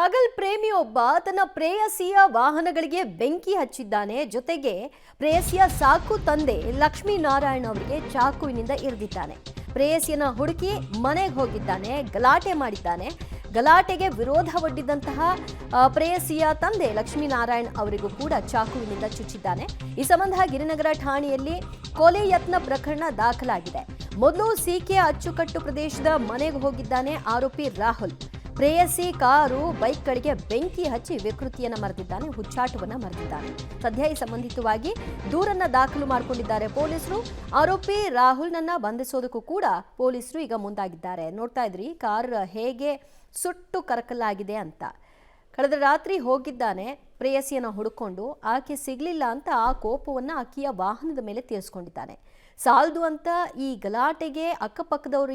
ಹಗಲ್ ಪ್ರೇಮಿಯೊಬ್ಬ ತನ್ನ ಪ್ರೇಯಸಿಯ ವಾಹನಗಳಿಗೆ ಬೆಂಕಿ ಹಚ್ಚಿದ್ದಾನೆ. ಜೊತೆಗೆ ಪ್ರೇಯಸಿಯ ಸಾಕು ತಂದೆ ಲಕ್ಷ್ಮೀನಾರಾಯಣ ಅವರಿಗೆ ಚಾಕುವಿನಿಂದ ಇರಿದಿದ್ದಾನೆ. ಪ್ರೇಯಸಿಯನ್ನ ಹುಡುಕಿ ಮನೆಗೆ ಹೋಗಿದ್ದಾನೆ, ಗಲಾಟೆ ಮಾಡಿದ್ದಾನೆ. ಗಲಾಟೆಗೆ ವಿರೋಧ ಒಡ್ಡಿದಂತಹ ಪ್ರೇಯಸಿಯ ತಂದೆ ಲಕ್ಷ್ಮೀನಾರಾಯಣ್ ಅವರಿಗೂ ಕೂಡ ಚಾಕುವಿನಿಂದ ಚುಚ್ಚಿದ್ದಾನೆ. ಈ ಸಂಬಂಧ ಗಿರಿನಗರ ಠಾಣೆಯಲ್ಲಿ ಕೊಲೆ ಯತ್ನ ಪ್ರಕರಣ ದಾಖಲಾಗಿದೆ. ಮೊದಲು ಸಿಕೆ ಅಚ್ಚುಕಟ್ಟು ಪ್ರದೇಶದ ಮನೆಗೆ ಹೋಗಿದ್ದಾನೆ ಆರೋಪಿ ರಾಹುಲ್. ಪ್ರೇಯಸಿ ಕಾರು ಬೈಕ್ಗಳಿಗೆ ಬೆಂಕಿ ಹಚ್ಚಿ ವಿಕೃತಿಯನ್ನ ಮರೆತಿದ್ದಾನೆ, ಹುಚ್ಚಾಟವನ್ನ ಮರೆತಿದ್ದಾನೆ. ಸದ್ಯ ಈ ಸಂಬಂಧಿತವಾಗಿ ದೂರನ್ನ ದಾಖಲು ಮಾಡಿಕೊಂಡಿದ್ದಾರೆ ಪೊಲೀಸರು. ಆರೋಪಿ ರಾಹುಲ್ನನ್ನ ಬಂಧಿಸೋದಕ್ಕೂ ಕೂಡ ಪೊಲೀಸರು ಈಗ ಮುಂದಾಗಿದ್ದಾರೆ. ನೋಡ್ತಾ ಇದ್ರಿ ಕಾರ್ ಹೇಗೆ ಸುಟ್ಟು ಕರಕಲಾಗಿದೆ ಅಂತ. ಕಳೆದ ರಾತ್ರಿ ಹೋಗಿದ್ದಾನೆ ಪ್ರೇಯಸಿಯನ್ನ ಹುಡುಕೊಂಡು, ಆಕೆ ಸಿಗ್ಲಿಲ್ಲ ಅಂತ ಆ ಕೋಪವನ್ನ ಆಕೆಯ ವಾಹನದ ಮೇಲೆ ತೀರಿಸ್ಕೊಂಡಿದ್ದಾನೆ. ಸಾಲದು ಅಂತ ಈ ಗಲಾಟೆಗೆ ಅಕ್ಕಪಕ್ಕದವರು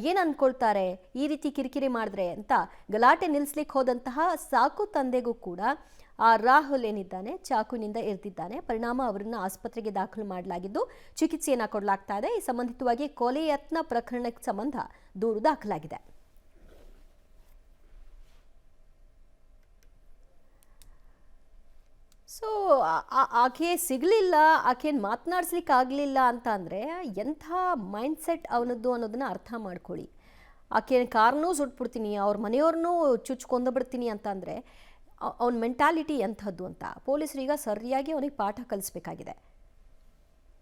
ಏನು ಅನ್ಕೊಳ್ತಾರೆ ಈ ರೀತಿ ಕಿರಿಕಿರಿ ಮಾಡಿದ್ರೆ ಅಂತ ಗಲಾಟೆ ನಿಲ್ಲಿಸ್ಲಿಕ್ಕೆ ಹೋದಂತಹ ಸಾಕು ತಂದೆಗೂ ಕೂಡ ಆ ರಾಹುಲ್ ಏನಿದ್ದಾನೆ ಚಾಕುವಿನಿಂದ ಇರಿದಿದ್ದಾನೆ. ಪರಿಣಾಮ ಅವರನ್ನ ಆಸ್ಪತ್ರೆಗೆ ದಾಖಲು ಮಾಡಲಾಗಿದ್ದು ಚಿಕಿತ್ಸೆಯನ್ನ ಕೊಡಲಾಗ್ತಾ ಇದೆ. ಈ ಸಂಬಂಧಿತವಾಗಿ ಕೊಲೆ ಯತ್ನ ಪ್ರಕರಣಕ್ಕೆ ಸಂಬಂಧ ದೂರು ದಾಖಲಾಗಿದೆ. ಸೊ ಆಕೆ ಸಿಗಲಿಲ್ಲ, ಆಕೆಯನ್ನು ಮಾತನಾಡಿಸ್ಲಿಕ್ಕೆ ಆಗಲಿಲ್ಲ ಅಂತ ಅಂದರೆ ಎಂಥ ಮೈಂಡ್ಸೆಟ್ ಅವನದ್ದು ಅನ್ನೋದನ್ನ ಅರ್ಥ ಮಾಡ್ಕೊಳ್ಳಿ. ಆಕೆ ಕಾರ್ನೂ ಸುಟ್ಬಿಡ್ತೀನಿ, ಅವ್ರ ಮನೆಯವ್ರನ್ನೂ ಚುಚ್ಕೊಂಡ್ಬಿಡ್ತೀನಿ ಅಂತಂದರೆ ಅವನ ಮೆಂಟಾಲಿಟಿ ಎಂಥದ್ದು ಅಂತ ಪೊಲೀಸರೀಗ ಸರಿಯಾಗಿ ಅವನಿಗೆ ಪಾಠ ಕಲಿಸ್ಬೇಕಾಗಿದೆ.